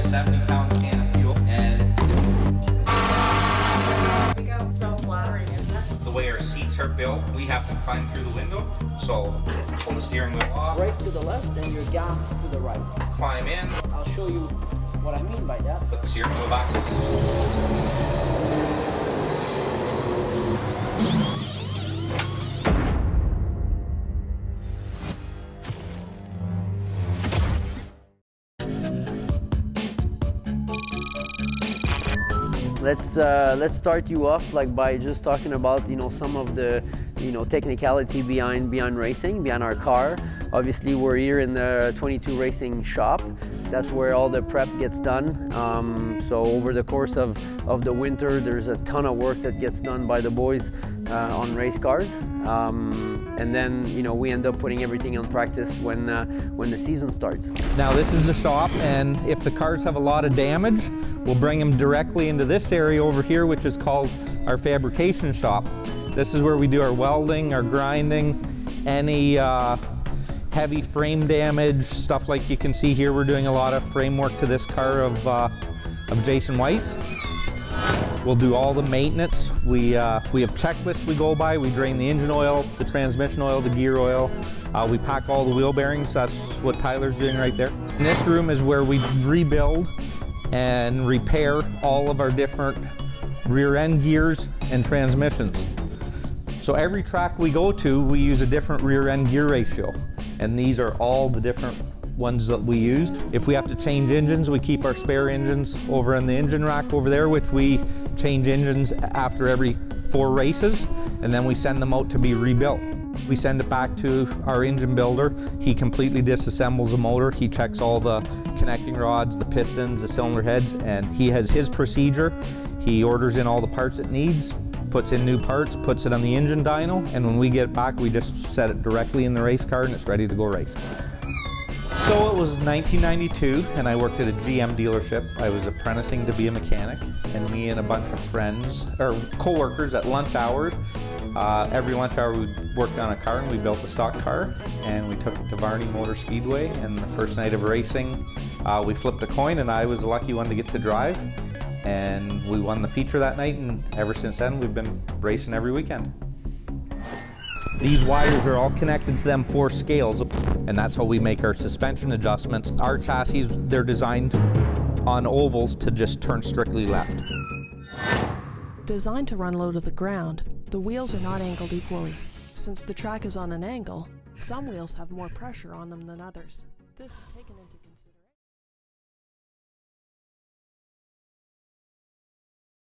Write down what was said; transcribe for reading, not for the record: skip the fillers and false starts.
70-pound can of fuel, and So flattering, isn't it? the way our seats are built, we have to climb through the window. So pull the steering wheel off, Brake to the left and your gas to the right. climb in, I'll show you what I mean by that. put the steering wheel back. Let's start you off like by just talking about some of the technicality behind racing, behind our car. Obviously, we're here in the 22 racing shop. That's where all the prep gets done. So over the course of the winter, there's a ton of work that gets done by the boys on race cars. And then we end up putting everything on practice when the season starts. Now this is the shop, and if the cars have a lot of damage, we'll bring them directly into this area over here, which is called our fabrication shop. This is where we do our welding, our grinding, any heavy frame damage, stuff like you can see here. We're doing a lot of frame work to this car of Jason White's. We'll do all the maintenance. We have checklists we go by. We drain the engine oil, the transmission oil, the gear oil. We pack all the wheel bearings. That's what Tyler's doing right there. And this room is where we rebuild and repair all of our different rear end gears and transmissions. So every track we go to, we use a different rear end gear ratio. And these are all the different ones that we use. If we have to change engines, we keep our spare engines over in the engine rack over there, which we change engines after every 4 races, and then we send them out to be rebuilt. We send it back to our engine builder. He completely disassembles the motor. He checks all the connecting rods, the pistons, the cylinder heads, and he has his procedure. He orders in all the parts it needs, puts in new parts, puts it on the engine dyno, and when we get it back, we just set it directly in the race car and it's ready to go race. So it was 1992 and I worked at a GM dealership. I was apprenticing to be a mechanic, and me and a bunch of friends, or co-workers at lunch hour, every lunch hour we worked on a car and we built a stock car and we took it to Varney Motor Speedway, and the first night of racing we flipped a coin and I was the lucky one to get to drive, and we won the feature that night, and ever since then we've been racing every weekend. These wires are all connected to them 4 scales, and that's how we make our suspension adjustments. Our chassis, they're designed on ovals to just turn strictly left. Designed to run low to the ground, the wheels are not angled equally. Since the track is on an angle, some wheels have more pressure on them than others. This is taken into consideration.